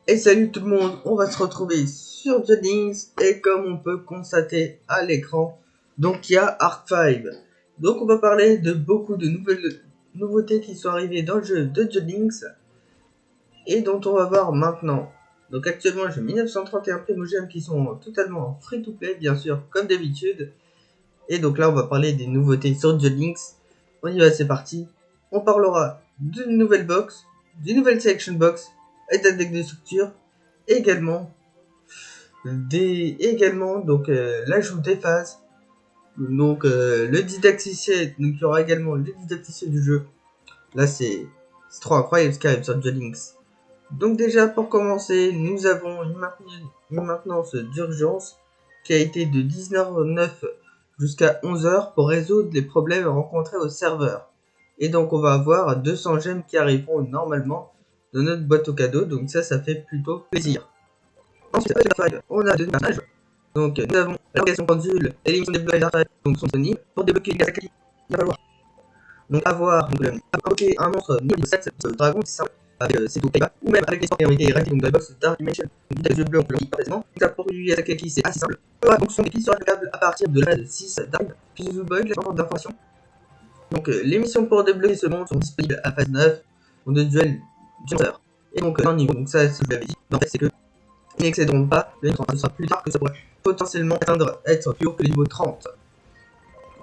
Et salut tout le monde, on va se retrouver sur The Links et comme on peut constater à l'écran, donc il y a Arc 5. Donc on va parler de beaucoup de nouveautés qui sont arrivées dans le jeu de The Links et dont on va voir maintenant. Donc actuellement j'ai 1931 Primogem qui sont totalement free to play bien sûr comme d'habitude. Et donc là on va parler des nouveautés sur The Links. On y va, c'est parti. On parlera d'une nouvelle box, d'une nouvelle selection box et d'un deck de structure. Également donc l'ajout des phases, donc le didacticiel, donc il y aura également le didacticiel du jeu. Là c'est trop incroyable ce qui arrive sur The Links. Donc déjà pour commencer, nous avons une maintenance d'urgence qui a été de 19h09 jusqu'à 11h pour résoudre les problèmes rencontrés au serveur. Et donc on va avoir 200 gemmes qui arriveront normalement dans notre boîte au cadeau, donc ça fait plutôt plaisir. Ensuite, on a deux personnages. Donc, nous avons l'organisation pendule et l'émission des blocages d'archives donc sont disponibles. Pour débloquer les Akali, il va falloir donc invoquer un monstre niveau 7 dragon, c'est simple, avec ses taux payback, ou même avec les sorts qui ont été réalisés donc dans la box Dark Dimension. Donc, avec les yeux bleus, on peut le dire précisément. Pour lui, Akali, c'est assez simple. Donc, son épi sera jouable à partir de la 6 Dark, puis vous bug les membres d'information. Donc, les missions pour débloquer ce monde sont disponibles à phase 9, donc de duel d'une heure. Et donc, un niveau, donc ça, je vous l'avais dit, en fait, c'est que ils n'excéderont pas le niveau 30, ce sera plus tard que ça pourrait potentiellement être plus haut que le niveau 30.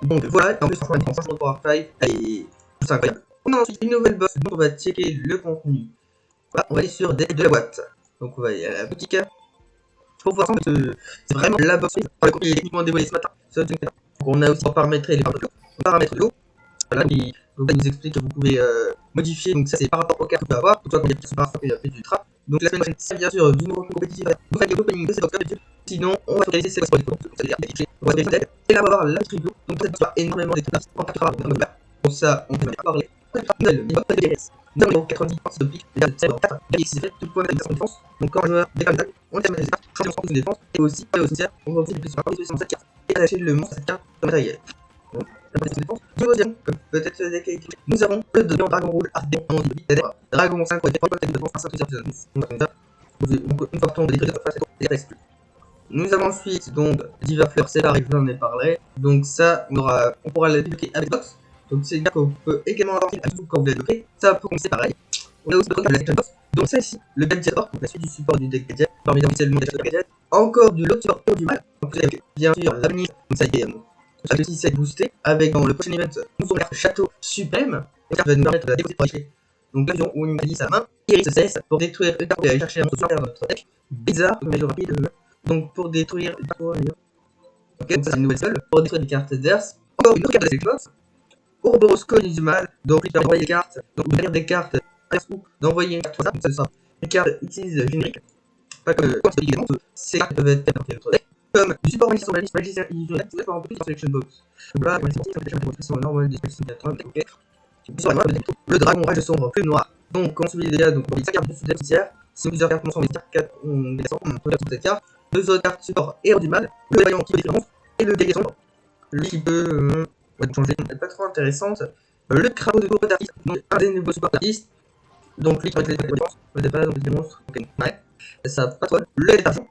Donc voilà, et en plus franchement les transactions pour Archive, et c'est incroyable. On a ensuite une nouvelle box, donc on va checker le contenu. Voilà, on va aller sur des de la boîte. Donc on va aller à la boutique pour voir que c'est vraiment la box. Le contenu est techniquement dévoilé ce matin. Donc on a aussi pour paramétrer les paramètres de l'eau. Voilà, donc il nous explique que vous pouvez modifier, donc ça c'est par rapport aux cartes que vous pouvez avoir, donc soit quand il y a plus par rapport qu'il y a plus d'ultra. Donc la semaine prochaine, c'est bien sûr du nouveau compétitif, vous faites l'opening de cette box d'habitude, sinon on va focaliser ces box pour les photos, donc ça veut dire afficher, on va faire et là on va voir la tribune, donc ça va énormément des trucs en fait rare, donc ça on va parler. Nouvelle, mais pas de DPS. Nous avons 90% de pique, déjà de 7 4, et si c'est fait, tout le point de la défense, donc quand un joueur décale d'attaque, on termine les cartes, champion sans plus de défense, et aussi, au cimetière, on va aussi plus sur la partie de cette carte, et attacher le monstre à cette carte comme matériel. Donc, la partie de défense, deuxième, comme peut-être des qualités. Nous avons le dragon rouge, ardent, en dit, dragon 5, ouais, 3 de défense, 5 donc une fois que on détruit la surface, et reste plus. Nous avons ensuite donc Diva Fleur, c'est là, je vous en ai parlé. Donc ça, on pourra la débloquer avec box. Donc c'est dire qu'on peut également avoir une atout quand vous la débloquez. Ça pour commencer pareil. On a aussi la section box. Donc celle-ci, le Gadget Or, donc la suite du support du deck Gadget, parmi officiellement des Gadget. Encore du lot support du mal. Donc vous avez bien sûr l'avenir, donc ça y est. Ça aussi c'est boosté avec dans le prochain event, nous aurons carte Château Suprême. Et ça va nous permettre de la déposer pour acheter. Donc l'avion où il m'a dit sa main, Iris cesse pour détruire une carte et aller chercher un monstre dans notre deck. Bizarre, mais le rapide. Donc pour détruire une carte, ok, donc ça c'est une nouvelle seule. Pour détruire des cartes adverses. Encore une autre carte de la Xbox. Ouroboros Cone du mal, donc il peut envoyer des cartes, donc vous des cartes ou d'envoyer une carte comme ça, donc ça sera une carte utilise générique. Pas comme ces cartes peuvent être faites dans notre deck. Comme du support magicien sur la liste magicien illusionnel, vous pouvez en plus dans Selection Box. Donc là, c'est normal des Selection 80, ok. Sur la le dragon rage sombre plus noir. Donc, on subit les dégâts, donc on met 5 cartes dessus de la poussière. Si plusieurs cartes monstres, on met 4 on descend, on regarde sur cette carte. 2 autres cartes support héros du mal, le vaillant qui peut détruire monstre, et le guerrier sombre. Lui qui peut changer, pas trop intéressante. Le crapaud de tour d'artiste, donc un des nouveaux supports d'artiste. Donc lui qui va être les défenses, le départ, donc les monstres, ok, ouais. Ça pas toi. Le détachement.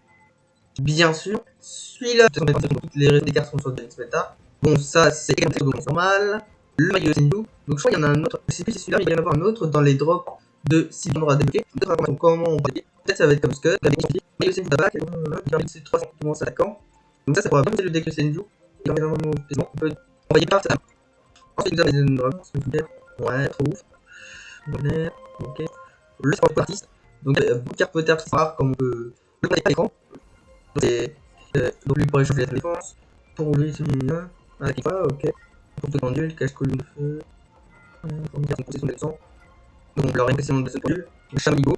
Bien sûr, celui-là, toutes les cartes sont sur le Meta. Bon, ça c'est également normal. Le maillot Senju, donc je crois qu'il y en a un autre, je sais plus si c'est celui-là, mais il va y en avoir un autre dans les drops de 6 endroits à débloquer. D'autres informations, comment on va débloquer. Peut-être ça va être comme Scud, avec son maillot Senju d'attaque, c'est 300 commence attaquant. Donc ça pourra booster le deck de Senju. Et on peut envoyer par ça. Ensuite, nous avons les dragons, ouais, trop ouf. Ok. Le support artiste, donc beaucoup de cartes peut-être qui sont rares, comme on peut le prendre à l'écran. Donc lui pour échanger la défense. Pour lui, celui-là. Ah, qui va, ok. Pour tout pendule, cache-colline de feu. Pour faire son possession de sang. Donc leur impression de ce pendule. Le Chamigo.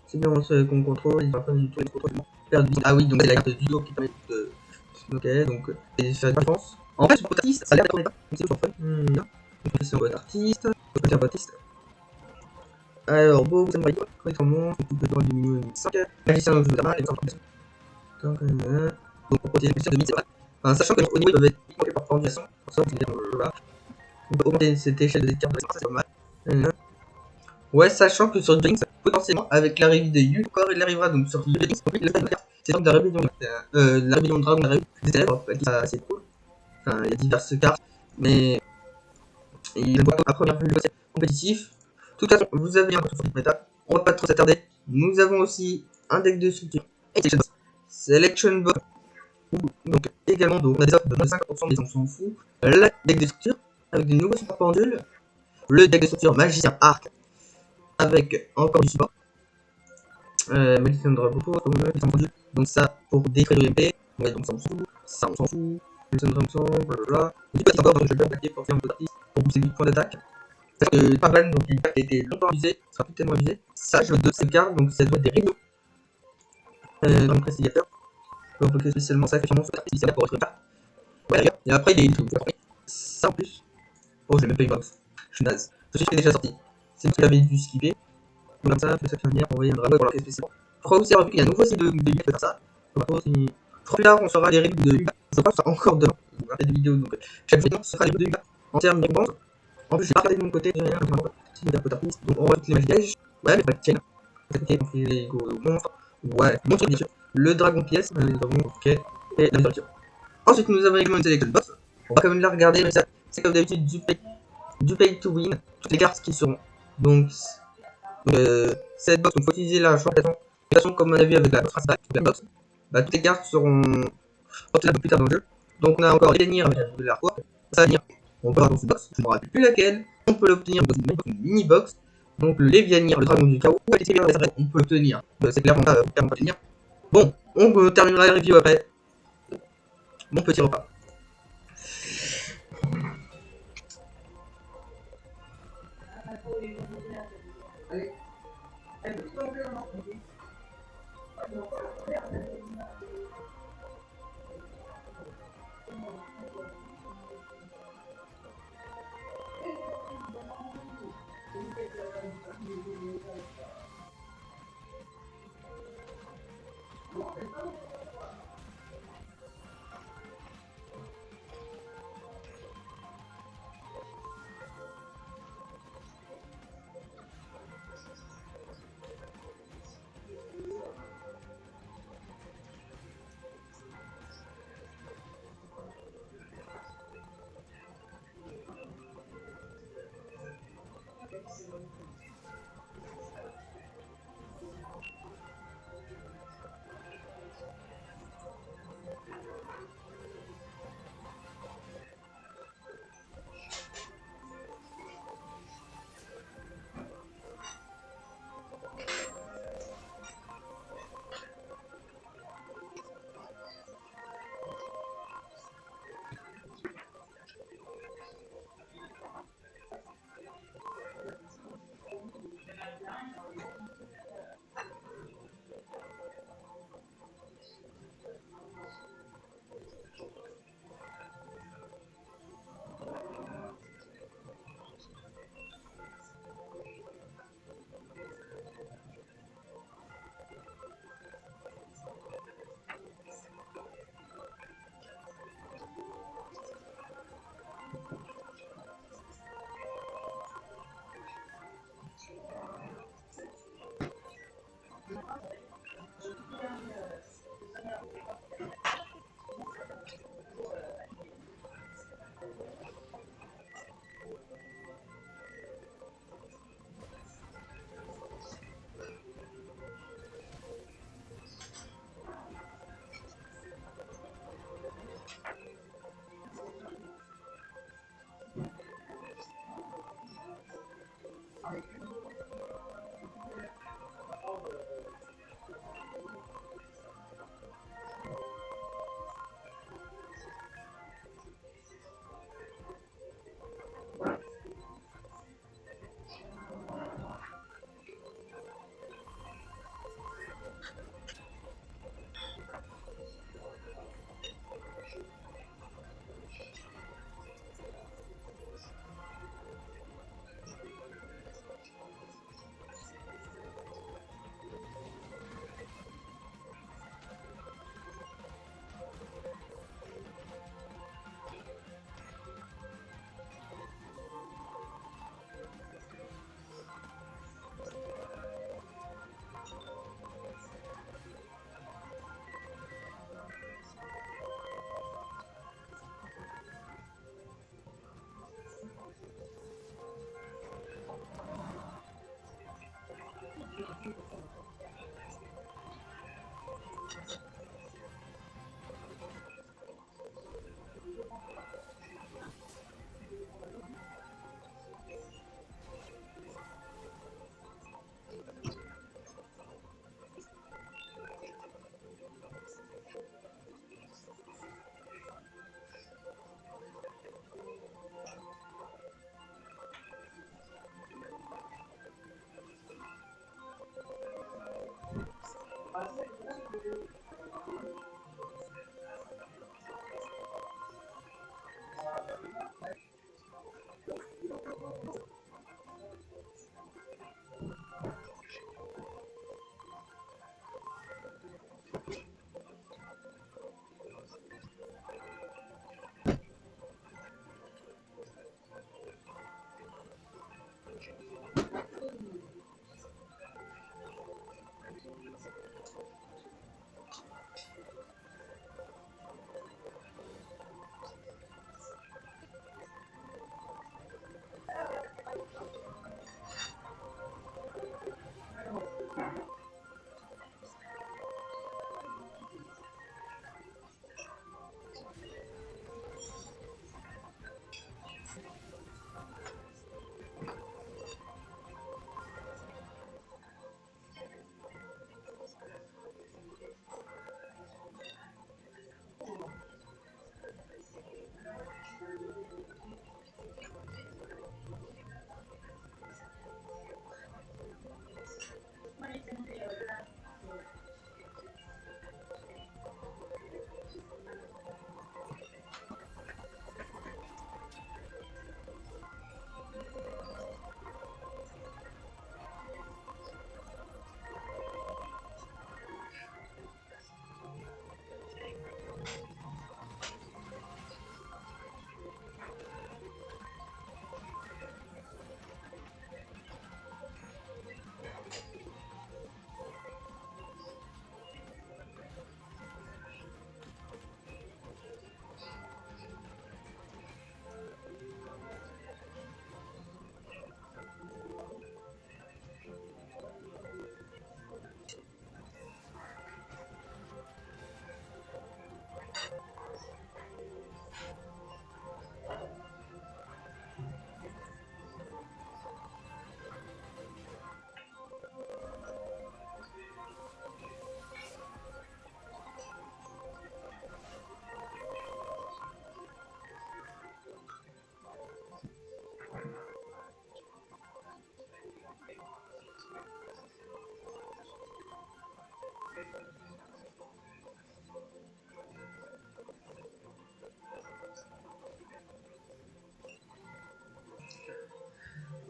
C'est bien ce qu'on contrôle, il va pas du tout les contrôles. Ah oui, donc c'est la carte du dos qui permet de. Ok, donc c'est faire la défense. En fait, pour artiste, ça a l'air d'être pas. Donc c'est sur fun. Donc c'est un bon artiste. Donc c'est un artiste. Alors, beau, ça me va quand il s'en monte, on peut du niveau 5. Magicien, je vous mal, les donc pour protéger les de 1000, c'est vrai. Enfin, sachant qu'au niveau ils peuvent être augmentés par pendulation, pour ça, on peut augmenter cette échelle de cartes, ça c'est pas mal. Ouais, sachant que sur Jinx, potentiellement avec l'arrivée de Yu, encore il arrivera donc sur Yu, c'est donc la rébellion, la rébellion de Dragon, la rébellion des élèves, c'est cool. Enfin, il y a diverses cartes, mais il voit à première vue le compétitif. De toute façon, vous avez un peu sur cette méta, on va pas trop s'attarder. Nous avons aussi un deck de structure Selection Box. Donc également, donc, on a des offres de 50%, mais on s'en fout. Le deck de structure avec des nouveaux supports pendules. Le deck de structure Magicien Arc avec encore du support. Magicien Dragon, donc ça pour détruire l'UMP. Ouais, donc ça on s'en fout. Ça on s'en fout. Magicien Dragon, blablabla. Du coup, c'est encore, donc je vais le paquet pour faire un peu d'artiste pour booster 8 points d'attaque. Parce que Parban, donc il a été longtemps abusé, sera plus tellement abusé. Ça, je de ces cartes, donc ça doit être des rideaux dans le précigateur. Donc, on peut spécialement ça, effectivement, spécialement pour être là. Voilà, et après, il est tout. Ça en plus. Oh, j'ai même pas une box. Je suis naze. Je suis déjà sorti. C'est ce que j'avais dû skipper. Donc, comme ça, ça fait venir, envoyer un dragon pour l'enquête spéciale. Je crois aussi qu'il y a un nouveau site de Yuga qui peut faire ça. Je crois plus tard, on saura les règles de Yuga. Je crois que ça sera encore demain. Donc, après des vidéos, donc chaque vidéo, ce sera les règles de Yuga en termes de bandes. En plus, j'ai pas regardé de mon côté, j'ai rien, donc on voit toutes les magies. Ouais, mais pas de chaîne. Donc les gros monstres. Ouais, monstre bien sûr. Le dragon pièce, le dragon, ok. Et la miséricorde. Ensuite, nous avons également une selection box. On va quand même la regarder, mais ça, c'est comme d'habitude du pay to win. Toutes les cartes qui seront. Donc, cette box, il faut utiliser la choix de toute façon, comme on a vu avec la box principale, la box, bah, toutes les cartes seront obtenues un peu plus tard dans le jeu. Donc, on a encore les Vanir avec l'artwork. Ça va venir. On peut avoir dans cette box, je ne me rappelle plus laquelle. On peut l'obtenir dans une mini box. Donc, le Lévianir, le dragon du chaos, ou les on peut l'obtenir. C'est clairement pas l'obtenir. Bon, on terminera la review après. Mon petit repas.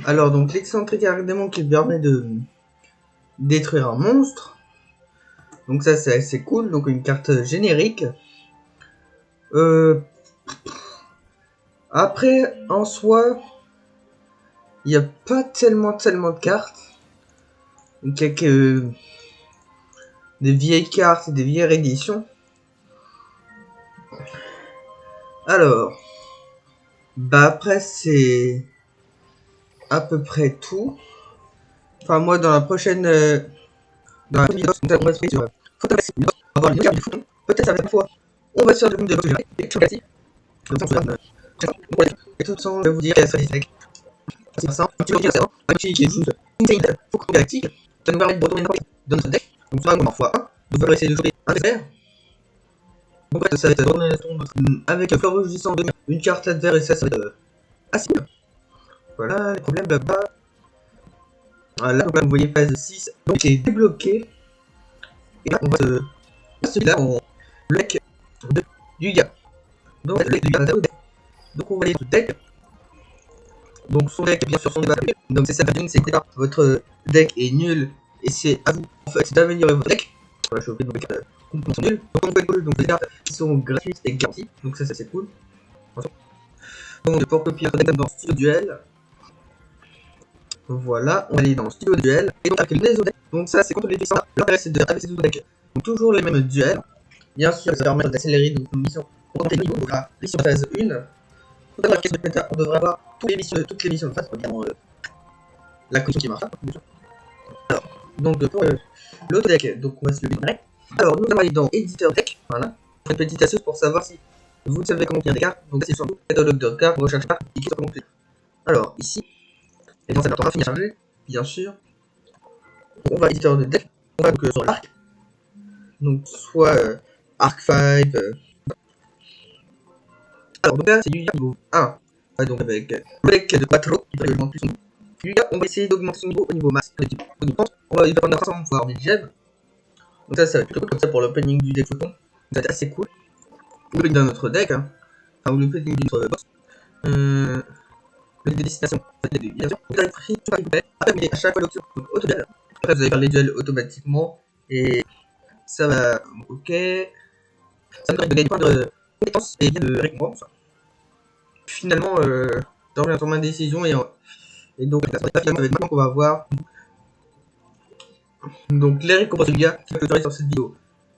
Alors donc l'excentrique ardemment qui permet de détruire un monstre. Donc ça c'est assez cool, donc une carte générique. Après en soi, il n'y a pas tellement de cartes. Donc il y a que des vieilles cartes et des vieilles éditions. Alors, bah après c'est à peu près tout. Enfin moi dans la prochaine vidéo, on va se faire sur photographie, on va avoir une carte de photo. Peut-être ça va être une fois. On va se faire le monde de l'autre et tout classique. Comme ça on se regarde. Et tout ça, je vais vous dire ça c'est simple. Un petit peu c'est un petit qui est juste insane. Faut qu'on galactique. Ça nous permet de retourner dans notre deck. Donc soit on en fois 1. Donc on va essayer de jouer un dessert. Donc en fait ça va être retourner avec un fleur rouge de une carte adverse et ça va être assez cool. Voilà les problèmes là-bas. Là donc là vous voyez phase 6. Donc c'est débloqué. Et là on va se. Celui-là en deck de Yuga. Donc le deck de Yuga. Donc on va aller sur le deck. Donc son deck bien sûr son débat. Donc c'est ça c'est que votre deck est nul et c'est à vous en fait d'améliorer votre deck. Voilà, je vais vous mettre complètement nul. Donc on peut donc les cartes qui sont gratuites et garanties. Donc ça c'est cool. Donc pour copier votre deck dans Studio Duel. Voilà, on va aller dans Studio Duel. Et donc avec les autres decks. Donc ça c'est contre les puissants. L'intérêt c'est de avec ces autres decks. Donc toujours les mêmes duels. Bien sûr ça permet d'accélérer nos missions pour monter niveau. Donc là, mission phase 1. Dans la caisse de méta, on devrait avoir toutes les missions de phase, évidemment la condition qui marche. Alors, donc pour l'autre deck, donc on va se le mettre. Alors nous allons aller dans éditeur deck, voilà. Une petite astuce pour savoir si vous savez comment créer des cartes. Donc c'est surtout catalogue de cartes, recherche cartes et qui sont complètes. Alors ici, et bien ça va finir à charger, bien sûr. On va éditeur de deck, on va donc sur l'arc. Donc soit arc 5. Alors donc là c'est du niveau 1. Donc avec le deck de Patro qui peut augmenter son niveau. Yuga, on va essayer d'augmenter son niveau au niveau masse. On va y faire 300 pour avoir des gemmes. Donc ça va être plutôt cool comme ça pour l'opening du deck photon. Ça va être assez cool. Ou dans notre deck, hein. Enfin, ou l'opening de notre box. Le deck de destination, ça va être bien sûr. Vous avez pris tout à récupérer. Après, vous mettez à chaque fois l'option auto-duel. Après, vous allez faire les duels automatiquement. Et ça va. Ok. Ça me permet de gagner plein de compétences et bien de récompenses. Finalement, dans ma décision et donc finalement avec maintenant qu'on va voir donc les récompenses du gars qui va clôturer sur cette vidéo.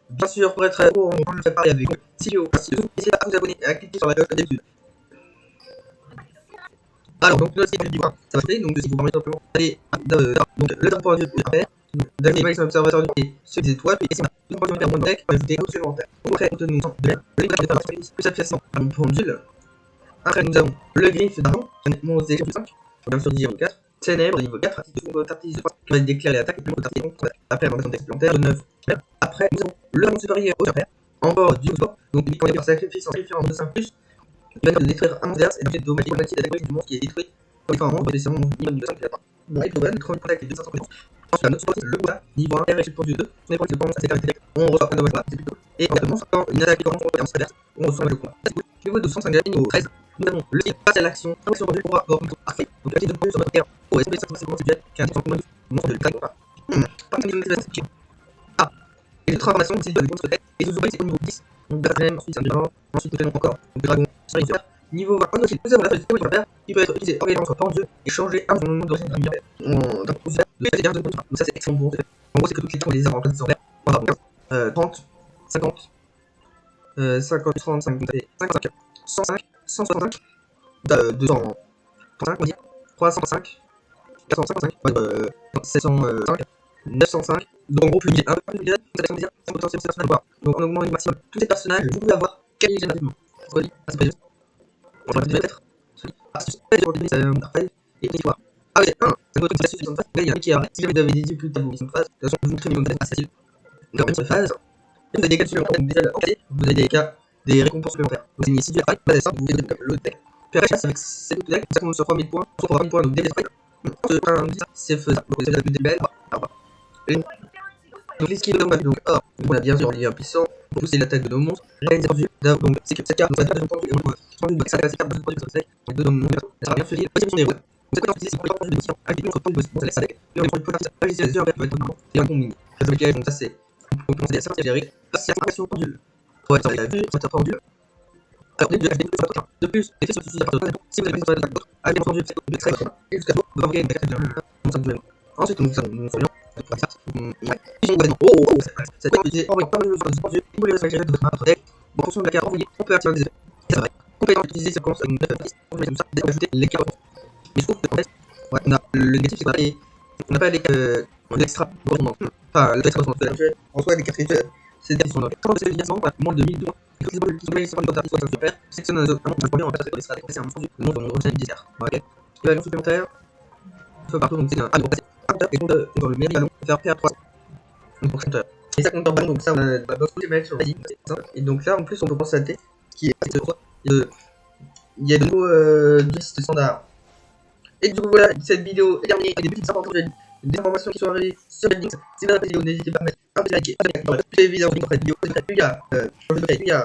Bien sûr pour être on le fait pareil avec Silio. N'hésitez pas à vous abonner et à cliquer sur la cloche comme d'habitude. Alors donc là c'est vidéo 1, ça va faire donc si vous permettez simplement d'aller donc le point de vue après d'aller avec l'observateur du pays sur les étoiles et c'est le point de vue mon deck ajouter autre supplémentaire. Après nous avons le plus appréciation à mon pendule. Après nous avons le griffe d'argent, mon zéro plus 5, bien sûr niveau 4, ténèbres niveau 4, artiste de fond artiste de 3, qui va déclarer l'attaque et plus de artiste contre. Après on va mettre un supplémentaire de 9. Après nous avons le rang supérieur au frère, en bord du sport, donc il prend des sacrifices en sacrifiant de 5 plus, il va nous détruire un adverse et donc dommager la moitié de l'attaque du monstre qui est détruit, comme étant un membre des sermons minimum de 5 lapins. Bon, et pour le contact et 200 compétences. Ensuite, la note support, le bois, niveau 1, R et pour du 2, on est pour le pense à ses caractéristiques, on reçoit un dommage c'est plutôt. Et en fait, quand une attaque qui commence en adverse, on reçoit le combat. Niveau 205 niveau 13. Nous avons le style passe à l'action, action de pouvoir avoir une parfait. Donc la de bonus sur notre terre. Oh, SP 550 c'est bien, qui a un temps de monstre de l'attaque. Par contre, il ah, et les transformations, c'est de contre tête. Et Zuzubai, c'est au niveau 10. Donc Dragon, ensuite c'est un dragon, ensuite nous encore. Donc Dragon, sur les niveau 20, nous avons la phase de la terre qui peut être utilisé organement soit pendu et changer un nom d'origine d'un milieu. D'un coup, de faire des donc ça c'est extrêmement bon. En gros, c'est que toutes les tours les armes en place des envers. 30, 50, 50, 30, 55, 55, 105, 165, 235, on va dire, 305, 455, 705, 905. Donc en gros, plus un peu plus de ça va dire son potentiel personnel voir. Donc on augmente le maximum tous ces personnages, vous pouvez avoir quel généralement. Ça dit, c'est pas juste. On va peut-être. Ah, c'est pas pour ça après et puis voir. Ah ouais, ça doit être une mission de phase. Il y a un qui arrête. Si vous avez des difficultés à vos missions de phase, de toute façon, vous montrez une phase assez facile. Donc même sur les phases, vous avez des cas supplémentaires, vous avez des cas, des récompenses supplémentaires. Vous avez si tu as fait, bah, ça, vous faites comme l'autre deck. Puis après, avec ces deux decks, ça commence sur 3000 points, sur 3000 points, donc dès les c'est faisable. Donc, c'est la plus belle. Donc, les skills de combat, donc, or, on a bien sûr les puissants pour pousser l'attaque de nos monstres. Réaliser vue, donc, c'est que cette carte, donc, ça dépend de ton et on ça cette carte de produit, ça les deux dans mon ça sera bien suivi. Deuxième des héros. Donc, cette compétence utilisée pour les produits de mission, avec des contre pour la SADEC. Et on est pour les produits de agir les heures, va être normalement. Et un combine. Donc, ça, c'est pour commencer à sortir gérer. Passer à action pendule. Pour être la vue, ça pendule. Alors, de plus, les faits sont utilisés par le si vous avez besoin d'attaque d'autres, avec entendu de très bien. Et jusqu'à vous, vous envoyez une carte de ensuite, nous ferions cette carte utilisée envoyée par le joueur de pendu, vous les avez de votre main, votre deck. En fonction de la carte envoyée, on peut activer des effets. Et ça va. Compétence utilisée, ça commence à une 9 on met comme ça, dès qu'on ajouter les cartes. Mais je trouve que en fait, ouais, on a le négatif, c'est qu'on n'a pas l'extra, enfin, l'extra en soi, les cartes rituelles, c'est des cartes qui sont dans les 30 évidemment, moins de 1000 tours. Et quand les balles qui sont dans le super, sélectionne un premier en fait, c'est un entendu, le nom de mon revenu du désert. Ok. Évaluation supplémentaire, il faut partout, donc c'est un ballon passé. Et compte dans le meilleur ballon, faire PA 3. Donc pour compteur. Et ça compte en ballon, donc ça on a la box tous les mecs sur la ligne. Et donc là en plus on peut constater qu'il y a de nouveaux listes standards. Et du coup voilà, cette vidéo est terminée avec des petites informations qui sont arrivées sur les links. Si vous avez la vidéo, n'hésitez pas à mettre un petit like, toutes les vidéos dans cette vidéo, il y a il y a des vidéos,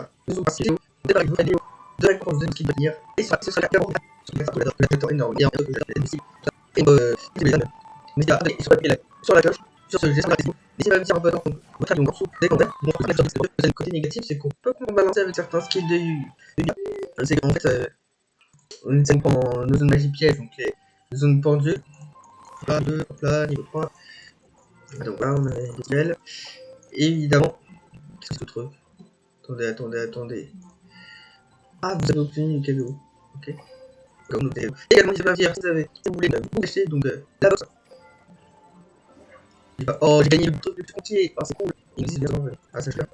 des vidéos de réponse de ce qui va venir. Et ce sera la calendrier sur la calendrier énorme. Et en fait, je vais ici. Et n'hésitez pas à abonner sur la cloche, sur ce geste marketing. N'hésitez pas à me dire un peu dans votre avis en dessous des commentaires. Donc, le côté négatif, c'est qu'on peut balancer avec certains skills de Yuga. C'est qu'en fait, on prend nos zones magie piège, donc les zones pendues. 1, 2, hop là, niveau 3. Donc là, on a les duels. Et évidemment, qu'est-ce que ce truc? Attendez. Ah, vous avez obtenu une cadeau. Ok. Comme nous avez. Également, n'hésitez pas à me dire si vous voulez vous acheter donc la box. Oh, j'ai gagné le truc le plus entier. Oh, c'est cool. Il existe bien. Ah, ça, je l'ai.